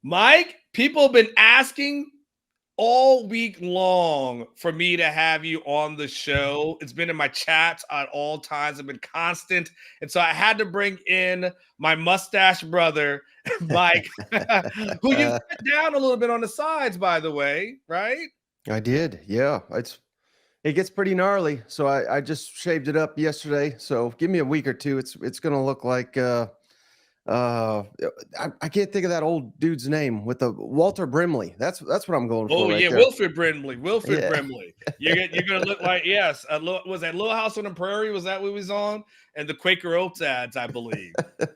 Mike, people have been asking all week long for me to have you on the show. It's been in my chats at all times. I've been constant. And so I had to bring in my mustache brother, Mike, who you cut down a little bit on the sides, by the way, right? I did. Yeah. It gets pretty gnarly. So I just shaved it up yesterday. So give me a week or two. It's gonna look like uh I can't think of that old dude's name with the Walter Brimley. That's what I'm going for Oh right yeah, there. Wilfred Brimley. Wilfred Yeah. Brimley. You're gonna look like yes. Was that Little House on the Prairie? Was that what he was on? And the Quaker Oats ads, I believe.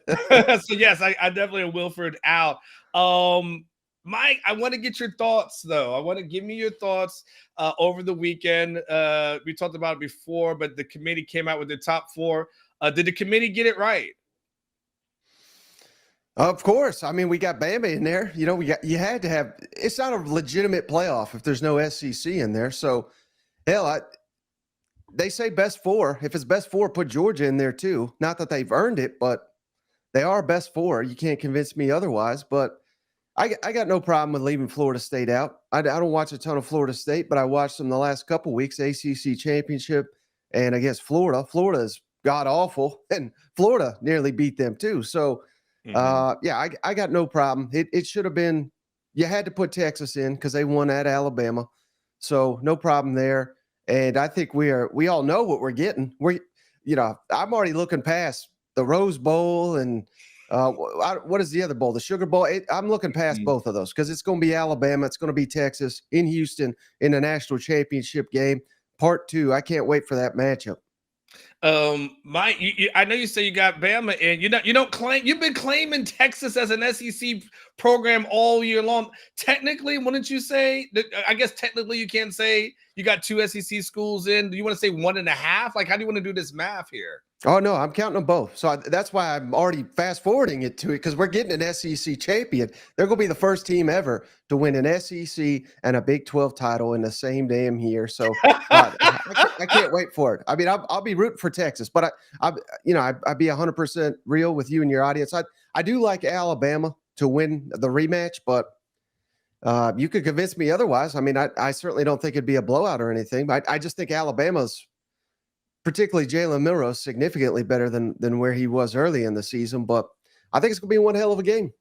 So yes, I definitely am Wilfred out. Mike, I want to get your thoughts though. I want to give me your thoughts over the weekend. We talked about it before, but the committee came out with the top four. Did the committee get it right? Of course. I mean, we got Bama in there. You had to have. It's not a legitimate playoff if there's no SEC in there. So, hell, they say best four. If it's best four, put Georgia in there too. Not that they've earned it, but they are best four. You can't convince me otherwise. But I got no problem with leaving Florida State out. I don't watch a ton of Florida State, but I watched them the last couple weeks, ACC championship, and against Florida. Florida is god awful, and Florida nearly beat them too. So. Yeah, I got no problem. It should have been, you had to put Texas in because they won at Alabama. So no problem there. And I think we all know what we're getting. I'm already looking past the Rose Bowl and what is the other bowl? The Sugar Bowl. I'm looking past both of those because it's going to be Alabama. It's going to be Texas in Houston in the national championship game. Part 2. I can't wait for that matchup. Mike, I know you say you got Bama, and you don't claim you've been claiming Texas as an SEC program all year long. Technically, wouldn't you say that? I guess technically you can't say you got 2 SEC schools in. Do you want to say 1.5? Like, how do you want to do this math here? Oh, no, I'm counting them both. So that's why I'm already fast forwarding it to it because we're getting an SEC champion. They're going to be the first team ever to win an SEC and a Big 12 title in the same damn year. So I can't wait for it. I mean, I'll be rooting for Texas, but I'd be 100% real with you and your audience. I do like Alabama to win the rematch, but you could convince me otherwise. I mean, I certainly don't think it'd be a blowout or anything, but I just think Alabama's, particularly Jalen Milroe, significantly better than where he was early in the season. But I think it's going to be one hell of a game.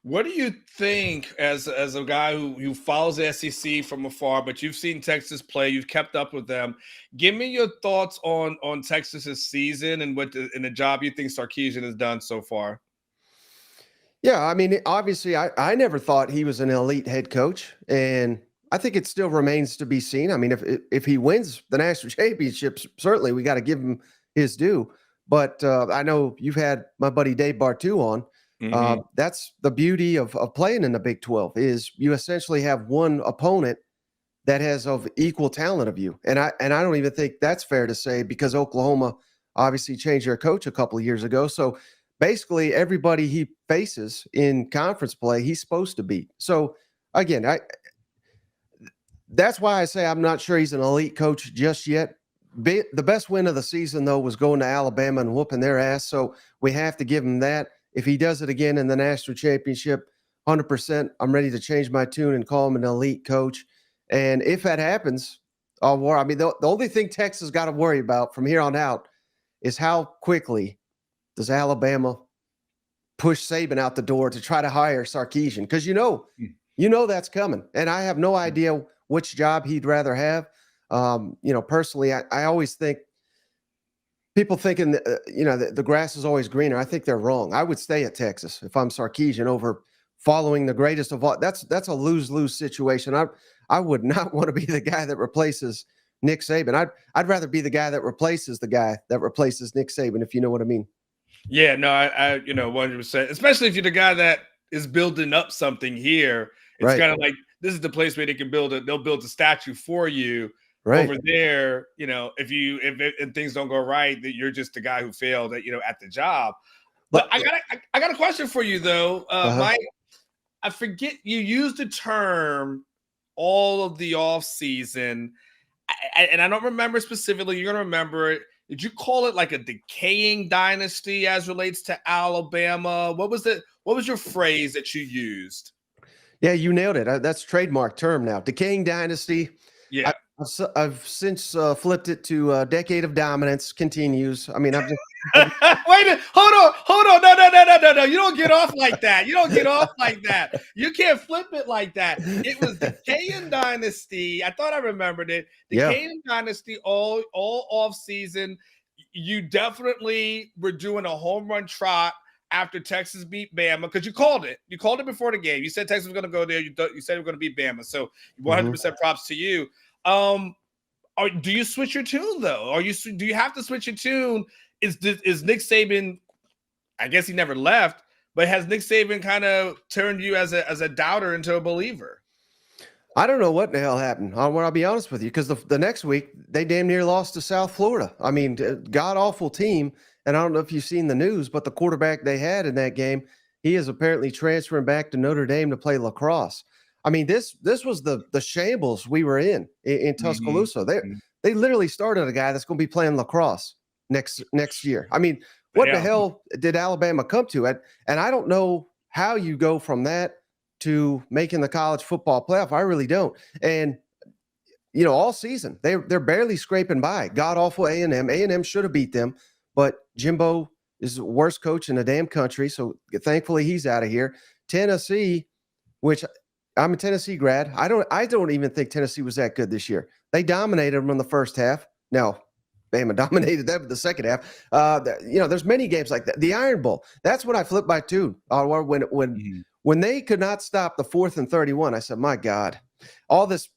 What do you think, as a guy who follows the SEC from afar, but you've seen Texas play, you've kept up with them? Give me your thoughts on Texas's season and the job you think Sarkeesian has done so far. Yeah, I mean, obviously, I never thought he was an elite head coach, and I think it still remains to be seen. I mean, if he wins the national championships, certainly we got to give him his due. But I know you've had my buddy Dave Bartu on. That's the beauty of playing in the Big 12 is you essentially have one opponent that has of equal talent of you. And I don't even think that's fair to say because Oklahoma obviously changed their coach a couple of years ago. So basically everybody he faces in conference play, he's supposed to beat. So again, that's why I say I'm not sure he's an elite coach just yet. The best win of the season, though, was going to Alabama and whooping their ass. So we have to give him that. If he does it again in the national championship, 100%, I'm ready to change my tune and call him an elite coach. And if that happens, I'll worry. I mean, the only thing Texas got to worry about from here on out is how quickly does Alabama push Saban out the door to try to hire Sarkeesian? Because you know that's coming. And I have no idea which job he'd rather have. Personally, I always think people thinking that, the grass is always greener. I think they're wrong. I would stay at Texas if I'm Sarkeesian over following the greatest of all. That's a lose-lose situation. I would not want to be the guy that replaces Nick Saban. I'd rather be the guy that replaces the guy that replaces Nick Saban, if you know what I mean. Yeah, no, I 100%. Especially if you're the guy that is building up something here. It's Right. kind of like this is the place where they can they'll build a statue for you. Right. Over there, if things don't go right, that you're just the guy who failed at the job. But I got a question for you though, Mike. I forget you used the term all of the off season, and I don't remember specifically. You're gonna remember it. Did you call it like a decaying dynasty as relates to Alabama? What was your phrase that you used? Yeah, you nailed it. That's trademark term now. Decaying dynasty. Yeah. I've since flipped it to decade of dominance continues. I mean, I'm just Wait, hold on. No. You don't get off like that. You don't get off like that. You can't flip it like that. It was Decaying Dynasty. I thought I remembered it. Decaying Dynasty all off season. You definitely were doing a home run trot after Texas beat Bama because you called it. You called it before the game. You said Texas was going to go there. You said we're going to beat Bama. So 100% props to you. Do you switch your tune though? Do you have to switch your tune? Is Nick Saban? I guess he never left, but has Nick Saban kind of turned you as a doubter into a believer? I don't know what the hell happened. I'll be honest with you, because the next week they damn near lost to South Florida. I mean, god awful team. And I don't know if you've seen the news, but the quarterback they had in that game, he is apparently transferring back to Notre Dame to play lacrosse. I mean, this was the shambles we were in Tuscaloosa. They literally started a guy that's going to be playing lacrosse next year. I mean, what the hell did Alabama come to? And I don't know how you go from that to making the college football playoff. I really don't. And all season they're barely scraping by. God awful A&M. A&M should have beat them, but Jimbo is the worst coach in the damn country. So thankfully he's out of here. Tennessee, which I'm a Tennessee grad. I don't even think Tennessee was that good this year. They dominated them in the first half. No, Bama dominated them in the second half. There's many games like that. The Iron Bowl. That's when I flipped my tune. When they could not stop the 4th and 31, I said, my God, all this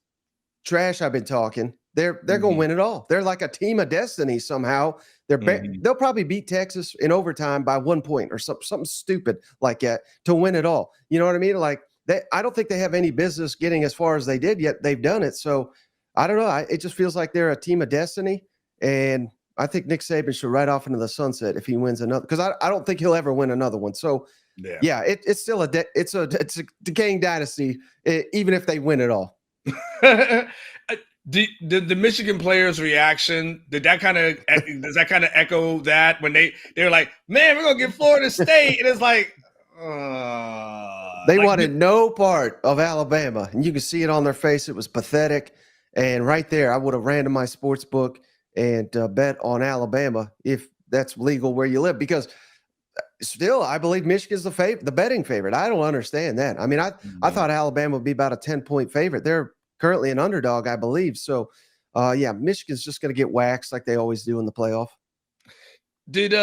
trash I've been talking, they're going to win it all. They're like a team of destiny somehow. They'll probably beat Texas in overtime by 1 point or something stupid like that to win it all. You know what I mean? Like I don't think they have any business getting as far as they did yet. They've done it. So I don't know. It just feels like they're a team of destiny. And I think Nick Saban should ride off into the sunset if he wins another, because I don't think he'll ever win another one. So yeah, it's still it's a decaying dynasty, even if they win it all. Did the Michigan players' reaction, does that kind of echo that when they were like, man, we're gonna get Florida State, and it's like they wanted no part of Alabama, and you can see it on their face. It was pathetic. And right there, I would have ran to my sports book and bet on Alabama if that's legal where you live, because still, I believe Michigan's the betting favorite. I don't understand that. I mean, I thought Alabama would be about a 10-point favorite. They're currently an underdog, I believe. So, Michigan's just going to get waxed like they always do in the playoff. Did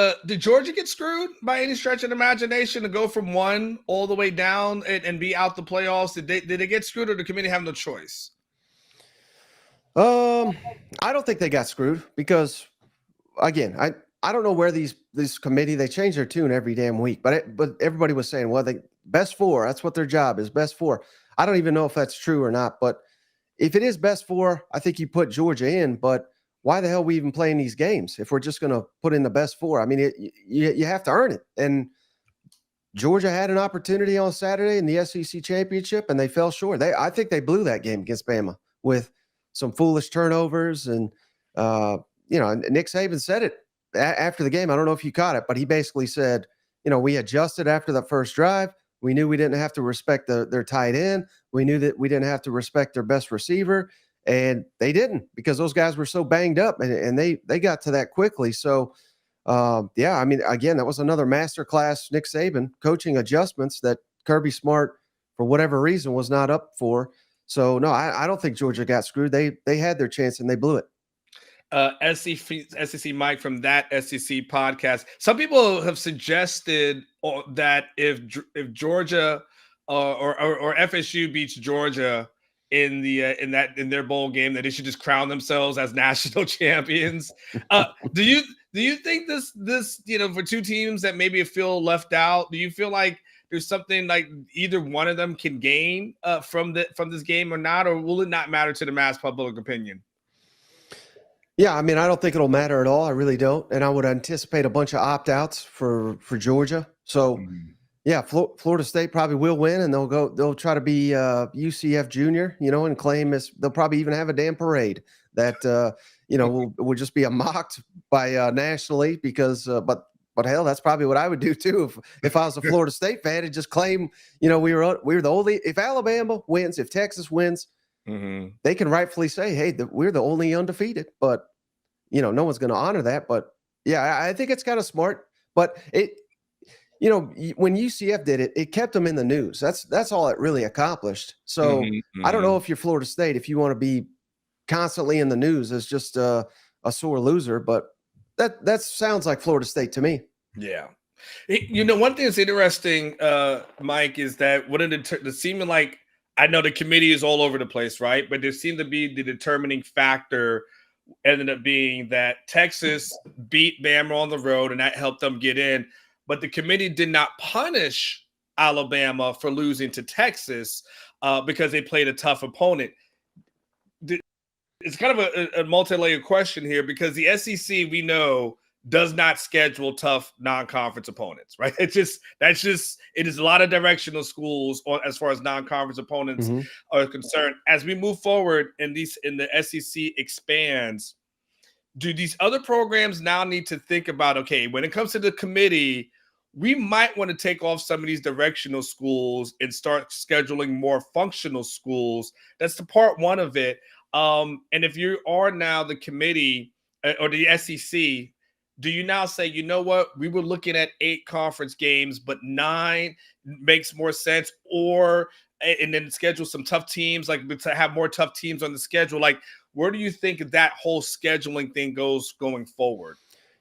Georgia get screwed by any stretch of the imagination to go from 1 all the way down and be out the playoffs? Did they get screwed, or the committee have no choice? I don't think they got screwed because, again, I don't know where this committee, they change their tune every damn week, but everybody was saying, well, they best 4, that's what their job is, best 4. I don't even know if that's true or not, but if it is best 4, I think you put Georgia in, but why the hell are we even playing these games if we're just going to put in the best 4? I mean, you have to earn it. And Georgia had an opportunity on Saturday in the SEC championship, and they fell short. I think they blew that game against Bama with some foolish turnovers. And, Nick Saban said it after the game. I don't know if you caught it, but he basically said, we adjusted after the first drive. We knew we didn't have to respect their tight end. We knew that we didn't have to respect their best receiver, and they didn't, because those guys were so banged up, and they got to that quickly. So, I mean, again, that was another masterclass Nick Saban coaching adjustments that Kirby Smart, for whatever reason, was not up for. So, no, I don't think Georgia got screwed. They had their chance and they blew it. SEC Mike from that SEC podcast. Some people have suggested that if Georgia or FSU beats Georgia in their bowl game, that they should just crown themselves as national champions. Do you think this for two teams that maybe feel left out? Do you feel like there's something like either one of them can gain from this game or not, or will it not matter to the mass public opinion? Yeah, I mean, I don't think it'll matter at all. I really don't. And I would anticipate a bunch of opt-outs for Georgia. So, yeah, Florida State probably will win, and they'll try to be UCF Junior, and claim they'll probably even have a damn parade that, will just be mocked by nationally because, but but hell, that's probably what I would do too if I was a Florida State fan and just claim, we were the only. If Alabama wins, if Texas wins, they can rightfully say, hey, we're the only undefeated. But no one's going to honor that. But yeah, I think it's kind of smart. But when UCF did it, it kept them in the news. That's all it really accomplished. So I don't know if you're Florida State, if you want to be constantly in the news as just a sore loser, but that sounds like Florida State to me. Yeah. One thing that's interesting, Mike, is that one of the seeming like, I know the committee is all over the place, right? But there seemed to be the determining factor ended up being that Texas beat Bama on the road, and that helped them get in. But the committee did not punish Alabama for losing to Texas because they played a tough opponent. It's kind of a multi-layered question here because the SEC, we know, does not schedule tough non-conference opponents, right? It is a lot of directional schools as far as non-conference opponents are concerned. As we move forward and the SEC expands, do these other programs now need to think about, okay, when it comes to the committee, we might want to take off some of these directional schools and start scheduling more functional schools? That's the part one of it. And if you are now the committee or the SEC, do you now say, you know what, we were looking at 8 conference games, but 9 makes more sense, and then schedule some tough teams, like to have more tough teams on the schedule? Like, where do you think that whole scheduling thing goes going forward?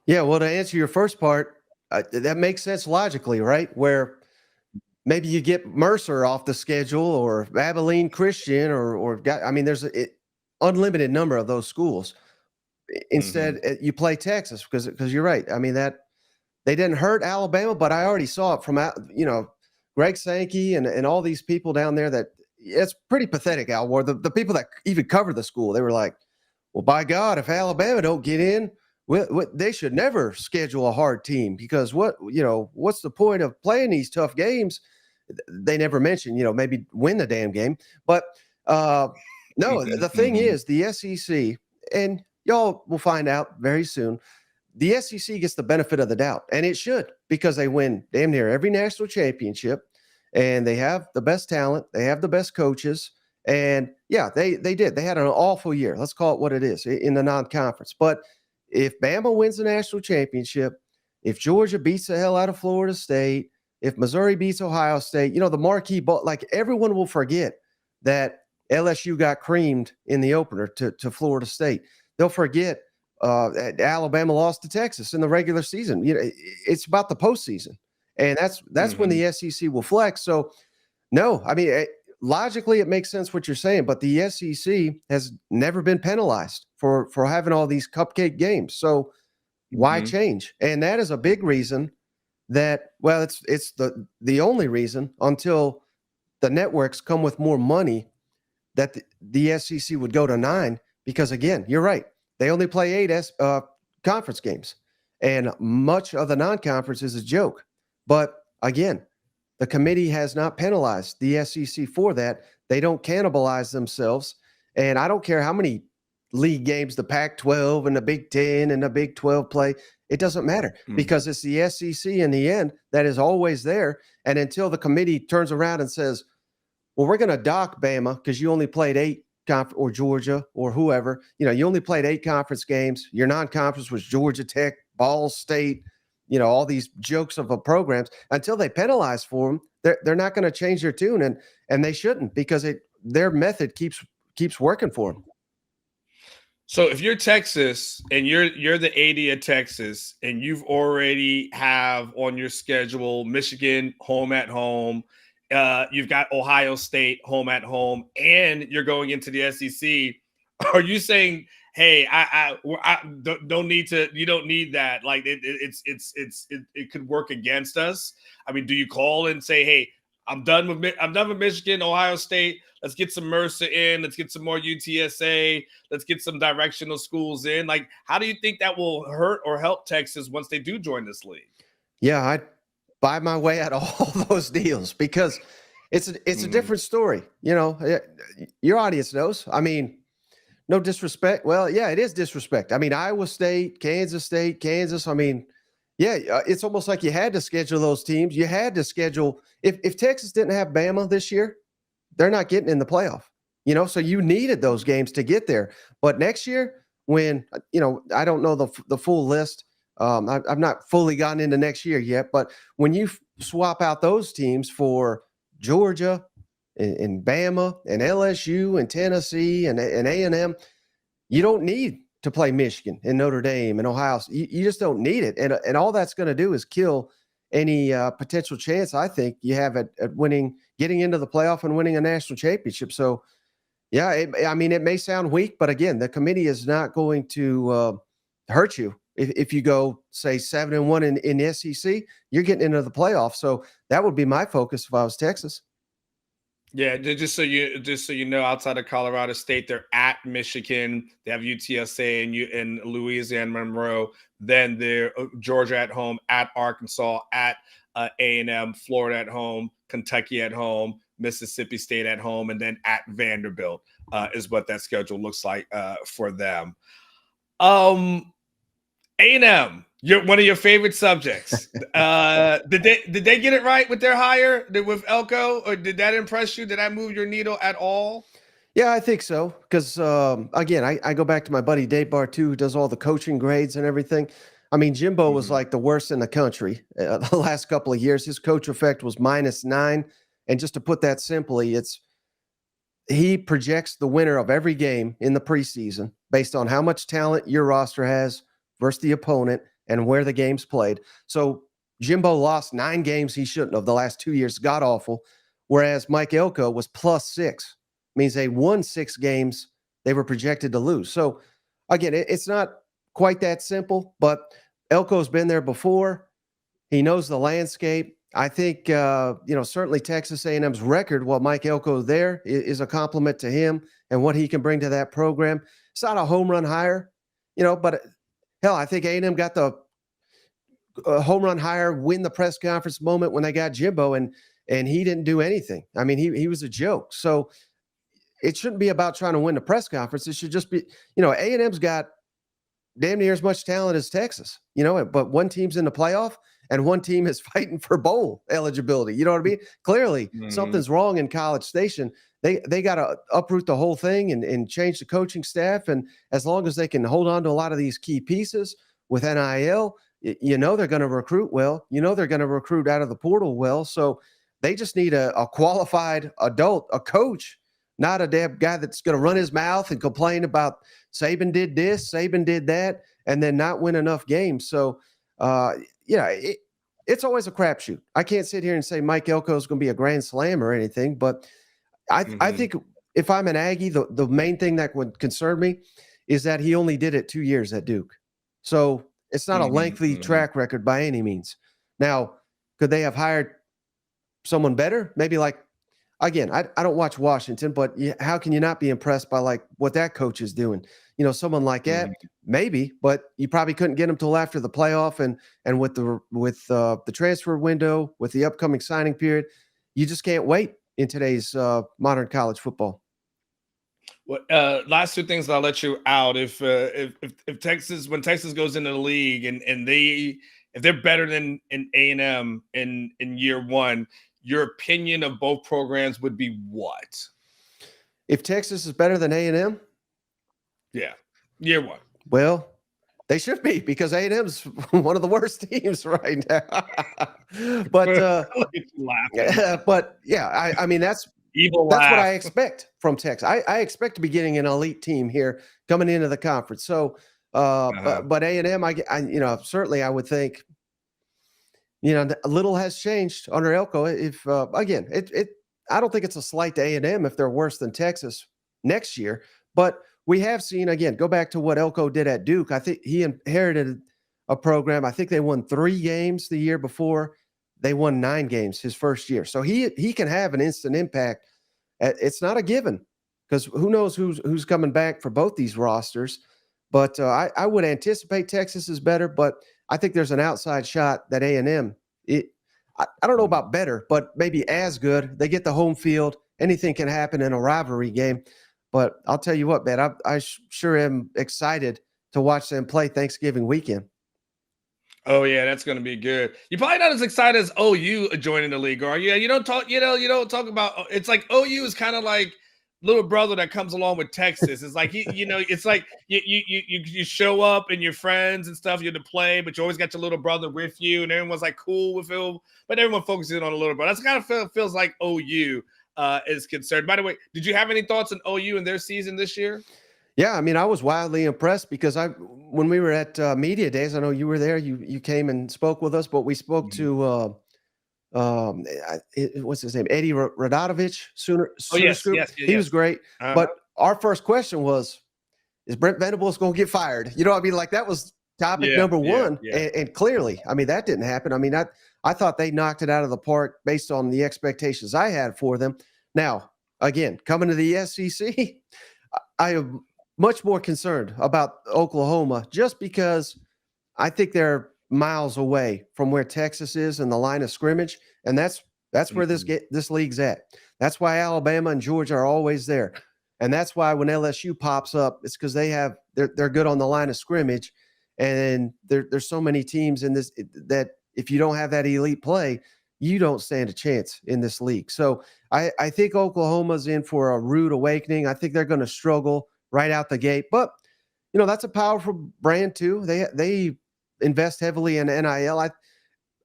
Yeah, well, to answer your first part, that makes sense logically, right? Where maybe you get Mercer off the schedule or Abilene Christian there's an unlimited number of those schools. Instead, you play Texas because you're right. I mean, that they didn't hurt Alabama, but I already saw it from Greg Sankey and all these people down there that it's pretty pathetic, Al Ward. The people that even cover the school, they were like, well, by God, if Alabama don't get in, they should never schedule a hard team because what's the point of playing these tough games? They never mentioned, maybe win the damn game. But no, the thing is the SEC, and y'all will find out very soon, the SEC gets the benefit of the doubt, and it should, because they win damn near every national championship, and they have the best talent, they have the best coaches, and yeah, they did. They had an awful year. Let's call it what it is in the non-conference. But if Bama wins the national championship, if Georgia beats the hell out of Florida State, if Missouri beats Ohio State, the marquee ball, like everyone will forget that LSU got creamed in the opener to Florida State. They'll forget Alabama lost to Texas in the regular season. It's about the postseason, and that's when the SEC will flex. So, no, I mean, logically it makes sense what you're saying, but the SEC has never been penalized for having all these cupcake games. So, why change? And that is a big reason that, well, it's the only reason until the networks come with more money that the SEC would go to 9. Because again, you're right. They only play 8 conference games, and much of the non-conference is a joke. But again, the committee has not penalized the SEC for that. They don't cannibalize themselves. And I don't care how many league games the Pac-12 and the Big 10 and the Big 12 play. It doesn't matter because it's the SEC in the end that is always there. And until the committee turns around and says, well, we're going to dock Bama because you only played 8 or Georgia or whoever, you only played 8 conference games. Your non-conference was Georgia Tech, Ball State, all these jokes of programs. Until they penalize for them, they're not going to change their tune, and they shouldn't, because their method keeps working for them. So if you're Texas and you're the AD of Texas, and you've already have on your schedule Michigan home at home, you've got Ohio State home at home, and you're going into the SEC, are you saying, hey, I don't need to, you don't need that? Like it could work against us. I mean, do you call and say, hey, I'm done with Michigan, Ohio State. Let's get some Mercer in. Let's get some more UTSA. Let's get some directional schools in. Like, how do you think that will hurt or help Texas once they do join this league? Yeah, I'd buy my way out of all those deals, because it's a different story. Your audience knows. I mean, no disrespect. Well, yeah, it is disrespect. I mean, Iowa State, Kansas. I mean, Yeah, it's almost like you had to schedule those teams. You had to schedule if Texas didn't have Bama this year, they're not getting in the playoff. So you needed those games to get there. But next year, when I don't know the full list. I've not fully gotten into next year yet, but when you swap out those teams for Georgia and Bama and LSU and Tennessee and A&M, you don't need to play Michigan and Notre Dame and Ohio. You just don't need it. And all that's going to do is kill any potential chance I think you have at getting into the playoff and winning a national championship. So, yeah, it may sound weak, but again, the committee is not going to hurt you. If you go, say, 7-1 in the SEC, you're getting into the playoffs. So that would be my focus if I was Texas. Yeah, just so you know, outside of Colorado State, they're at Michigan. They have UTSA and Louisiana Monroe. Then they're Georgia at home, at Arkansas, at A&M, Florida at home, Kentucky at home, Mississippi State at home, and then at Vanderbilt is what that schedule looks like for them. A&M, one of your favorite subjects. Did they get it right with their hire with Elko, or did that impress you? Did that move your needle at all? Yeah, I think so. Because again, I go back to my buddy Dave Bartu, who does all the coaching grades and everything. I mean, Jimbo was like the worst in the country the last couple of years. His coach effect was -9. And just to put that simply, he projects the winner of every game in the preseason based on how much talent your roster has versus the opponent and where the game's played. So Jimbo lost 9 games he shouldn't have the last 2 years, god awful, whereas Mike Elko was +6. Means they won 6 games they were projected to lose. So again, it's not quite that simple, but Elko's been there before. He knows the landscape. I think, certainly Texas A&M's record while Mike Elko there is a compliment to him and what he can bring to that program. It's not a home run hire, but hell, I think A&M got the home run hire, win the press conference moment when they got Jimbo, and he didn't do anything. I mean, he was a joke. So it shouldn't be about trying to win the press conference. It should just be, A&M's got damn near as much talent as Texas, but one team's in the playoff and one team is fighting for bowl eligibility. You know what I mean? Clearly something's wrong in College Station. They got to uproot the whole thing and change the coaching staff. And as long as they can hold on to a lot of these key pieces with NIL, they're going to recruit well. They're going to recruit out of the portal well. So they just need a qualified adult, a coach, not a damn guy that's going to run his mouth and complain about Saban did this, Saban did that, and then not win enough games. So, it's always a crapshoot. I can't sit here and say Mike Elko is going to be a grand slam or anything, but I think if I'm an Aggie, the main thing that would concern me is that he only did it 2 years at Duke. So it's not a lengthy track record by any means. Now, could they have hired someone better? Maybe again, I don't watch Washington, but how can you not be impressed by what that coach is doing? Someone like that, maybe, but you probably couldn't get him till after the playoff and with the transfer window, with the upcoming signing period, you just can't wait in today's modern college football. Well, last 2 things I'll let you out. If Texas, when Texas goes into the league and if they're better than in A&M in year 1, your opinion of both programs would be what? If Texas is better than A&M? Yeah, year 1. Well, they should be, because A&M's one of the worst teams right now. But but yeah, I mean that's evil. That's what I expect from Texas. I expect to be getting an elite team here coming into the conference. So, but A&M, I certainly I would think, a little has changed under Elko. If again, I don't think it's a slight to A&M if they're worse than Texas next year, but we have seen, again, go back to what Elko did at Duke. I think he inherited a program. I think they won 3 games the year before. They won 9 games his first year. So he can have an instant impact. It's not a given, because who knows who's coming back for both these rosters. But I would anticipate Texas is better, but I think there's an outside shot that A&M, I don't know about better, but maybe as good. They get the home field. Anything can happen in a rivalry game. But I'll tell you what, man, I sure am excited to watch them play Thanksgiving weekend. Oh yeah, that's going to be good. You're probably not as excited as OU joining the league, are you? You don't talk. You don't talk about. It's like OU is kind of like little brother that comes along with Texas. It's like it's like you show up and your friends and stuff. You're to play, but you always got your little brother with you, and everyone's like cool with him. But everyone focuses on a little brother. That's kind of feels like OU is concerned. By the way, did you have any thoughts on OU and their season this year? Yeah, I mean, I was wildly impressed because when we were at media days, I know you were there. You came and spoke with us, but we spoke to what's his name, Eddie Radovich, Sooner Scoop. Yes. He was great. But our first question was, is Brent Venables going to get fired? You know, I mean, like that was topic number one, and clearly, I mean, that didn't happen. I mean, I thought they knocked it out of the park based on the expectations I had for them. Now, again, coming to the SEC, I am much more concerned about Oklahoma just because I think they're miles away from where Texas is in the line of scrimmage, and that's where this league's at. That's why Alabama and Georgia are always there, and that's why when LSU pops up, it's because they're good on the line of scrimmage, and there's so many teams in this that if you don't have that elite play, you don't stand a chance in this league. So I think Oklahoma's in for a rude awakening. I think they're going to struggle right out the gate, but that's a powerful brand too. They invest heavily in NIL.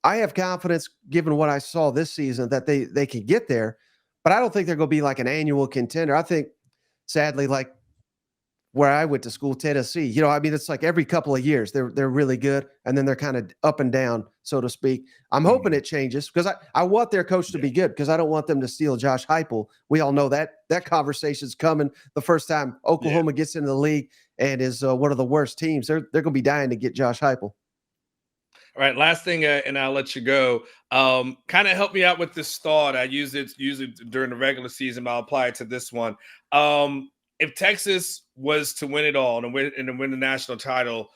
I have confidence, given what I saw this season, that they can get there, but I don't think they're going to be like an annual contender. I think, sadly, like where I went to school, Tennessee, I mean, it's like every couple of years they're really good, and then they're kind of up and down, so to speak. I'm hoping it changes because I want their coach to be good because I don't want them to steal Josh Heupel. We all know that conversation's coming the first time Oklahoma gets into the league and is one of the worst teams. They're going to be dying to get Josh Heupel. All right, last thing, and I'll let you go. Kind of help me out with this thought. I use it usually during the regular season, but I'll apply it to this one. If Texas was to win it all and win the national title,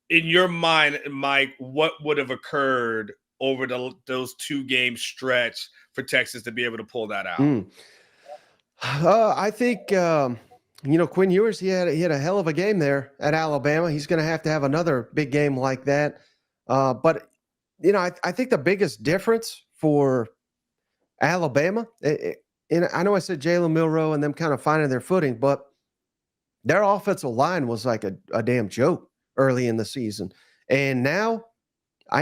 in your mind, Mike, what would have occurred over those 2-game stretch for Texas to be able to pull that out? I think Quinn Ewers, he had a hell of a game there at Alabama. He's going to have another big game like that. But I think the biggest difference for Alabama, and I know I said Jalen Milroe and them kind of finding their footing, but their offensive line was like a damn joke early in the season. And now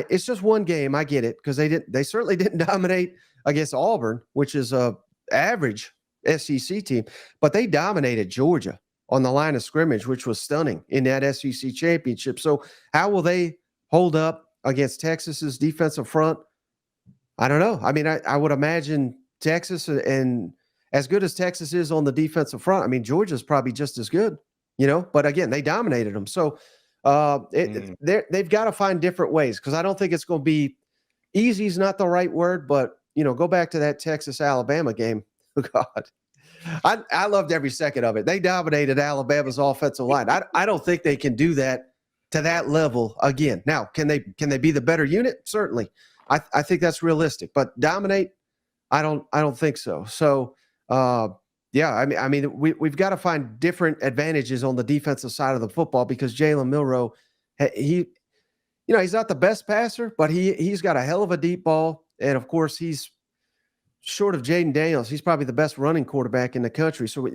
it's just one game. I get it because they certainly didn't dominate against Auburn, which is a average SEC team, but they dominated Georgia on the line of scrimmage, which was stunning in that SEC championship. So how will they hold up against Texas's defensive front? I don't know. I mean, I would imagine Texas, and as good as Texas is on the defensive front, I mean, Georgia's probably just as good, but again, they dominated them. So they've got to find different ways because I don't think it's going to be easy is not the right word, but, go back to that Texas-Alabama game. Oh, God. I loved every second of it. They dominated Alabama's offensive line. I don't think they can do that to that level again. Now, can they be the better unit? Certainly. I think that's realistic, but dominate, I don't think so. So, I mean, we've got to find different advantages on the defensive side of the football because Jalen Milroe, he's not the best passer, but he's got a hell of a deep ball, and of course, he's short of Jaden Daniels. He's probably the best running quarterback in the country. So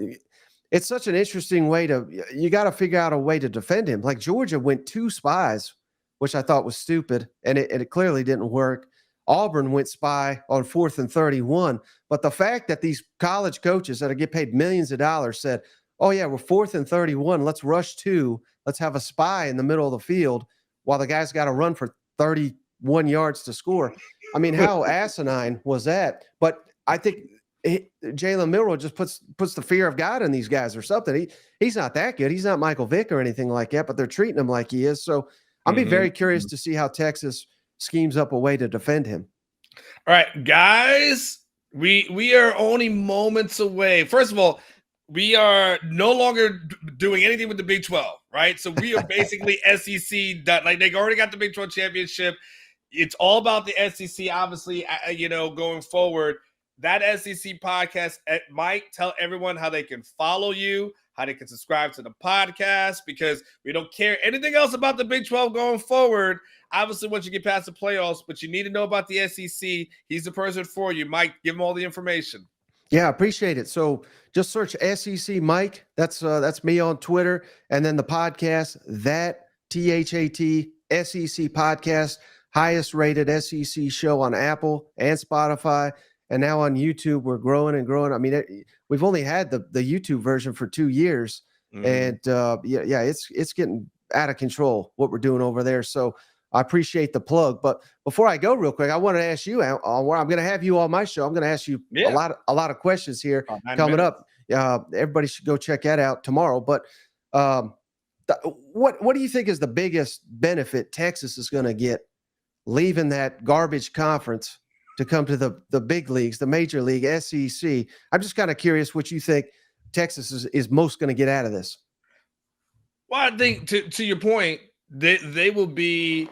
it's such an interesting way you got to figure out a way to defend him. Like Georgia went 2 spies, which I thought was stupid, and it clearly didn't work. Auburn went spy on 4th and 31. But the fact that these college coaches that get paid millions of dollars said, oh, yeah, we're 4th and 31. Let's rush 2. Let's have a spy in the middle of the field while the guy's got to run for 31 yards to score. I mean, how asinine was that? But I think Jalen Milroe just puts the fear of God in these guys or something. He's not that good. He's not Michael Vick or anything like that, but they're treating him like he is. So I'll be very curious to see how Texas schemes up a way to defend him. All right, guys, we are only moments away. First of all, we are no longer doing anything with the Big 12, right? So we are basically SEC. Like they already got the Big 12 championship. It's all about the SEC, obviously, going forward. That SEC podcast, Mike, tell everyone how they can follow you, how they can subscribe to the podcast, because we don't care anything else about the Big 12 going forward. Obviously, once you get past the playoffs, but you need to know about the SEC. He's the person for you. Mike, give him all the information. Yeah, appreciate it. So just search SEC Mike. That's me on Twitter. And then the podcast, that THAT SEC podcast, highest rated SEC show on Apple and Spotify. And now on YouTube, we're growing and growing. I mean, we've only had the YouTube version for 2 years. And it's getting out of control what we're doing over there. So I appreciate the plug. But before I go real quick, I want to ask you, I'm going to have you on my show. I'm going to ask you a lot of questions here coming up. Everybody should go check that out tomorrow. But what do you think is the biggest benefit Texas is going to get leaving that garbage conference to come to the big leagues, the major league, SEC? I'm just kind of curious what you think Texas is most going to get out of this. Well, I think to your point, they will be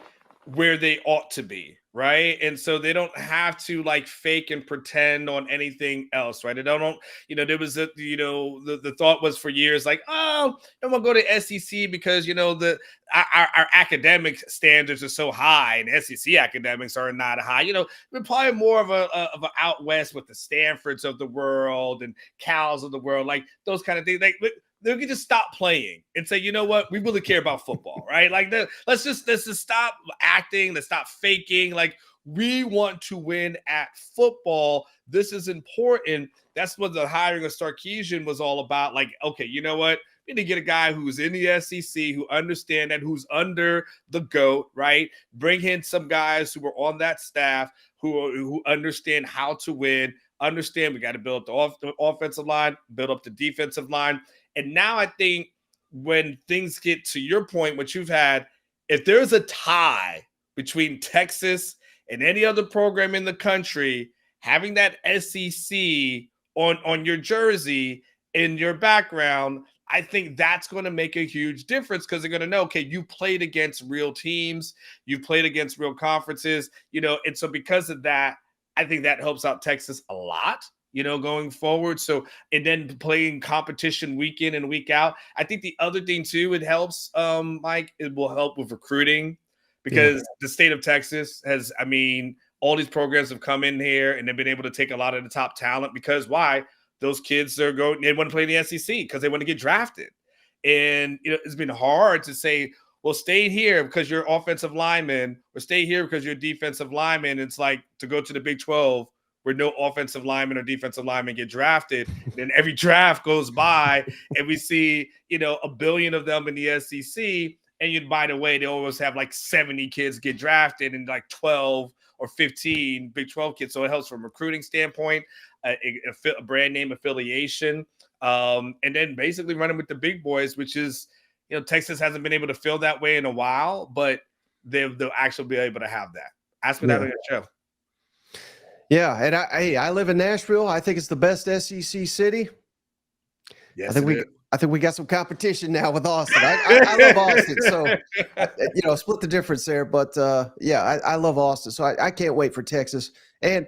where they ought to be, right? And so they don't have to like fake and pretend on anything else, right? They don't, there was the thought was for years like, oh, I'm gonna go to SEC because our academic standards are so high, and SEC academics are not high. We're probably more of a out west with the Stanfords of the world and Cals of the world, like those kind of things. Like they can just stop playing and say, you know what, we really care about football, right? Like let's just stop acting, let's stop faking. Like we want to win at football. This is important. That's what the hiring of Sarkeesian was all about. Like, okay, you know what? We need to get a guy who's in the SEC, who understand that, who's under the GOAT, right? Bring in some guys who are on that staff who understand how to win, understand we got to build up the offensive line, build up the defensive line. And now I think when things get to your point, what you've had, if there's a tie between Texas and any other program in the country, having that SEC on your jersey, in your background, I think that's going to make a huge difference, because they're going to know, okay, you played against real teams, you played against real conferences, and so because of that, I think that helps out Texas a lot, going forward. So, and then playing competition week in and week out. I think the other thing too, it helps, Mike, it will help with recruiting, because the state of Texas has, all these programs have come in here and they've been able to take a lot of the top talent, because why? Those kids they want to play in the SEC because they want to get drafted. And, it's been hard to say, well, stay here because you're offensive lineman, or stay here because you're defensive lineman. It's like to go to the Big 12 where no offensive lineman or defensive lineman get drafted. Then every draft goes by and we see, a billion of them in the SEC. And by the way, they always have like 70 kids get drafted and like 12 or 15 Big 12 kids. So it helps from a recruiting standpoint, a brand name affiliation, and then basically running with the big boys, which is, Texas hasn't been able to feel that way in a while, but they'll actually be able to have that. Ask me that on your show. Yeah, and I live in Nashville. I think it's the best SEC city. Yes, I think we got some competition now with Austin. I love Austin, so split the difference there. But I love Austin, so I can't wait for Texas. And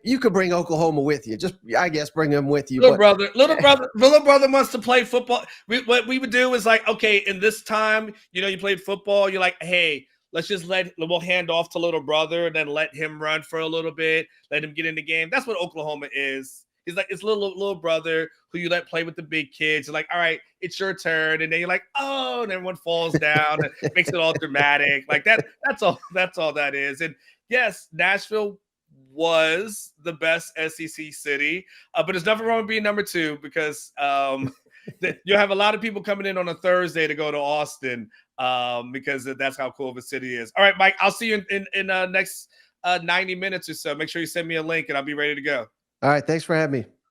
you could bring Oklahoma with you. Just I guess bring them with you. Little brother wants to play football. What we would do is like, okay, in this time, you played football. You're like, hey, let's just we'll hand off to little brother and then let him run for a little bit, let him get in the game. That's what Oklahoma is. He's like, it's little brother who you let play with the big kids. You're like, all right, it's your turn. And then you're like, oh, and everyone falls down and makes it all dramatic. Like that's all that is. And yes, Nashville was the best SEC city, but there's nothing wrong with being number 2, because you'll have a lot of people coming in on a Thursday to go to Austin, because that's how cool of a city is. All right, Mike, I'll see you in next 90 minutes or so. Make sure you send me a link and I'll be ready to go. All right. Thanks for having me.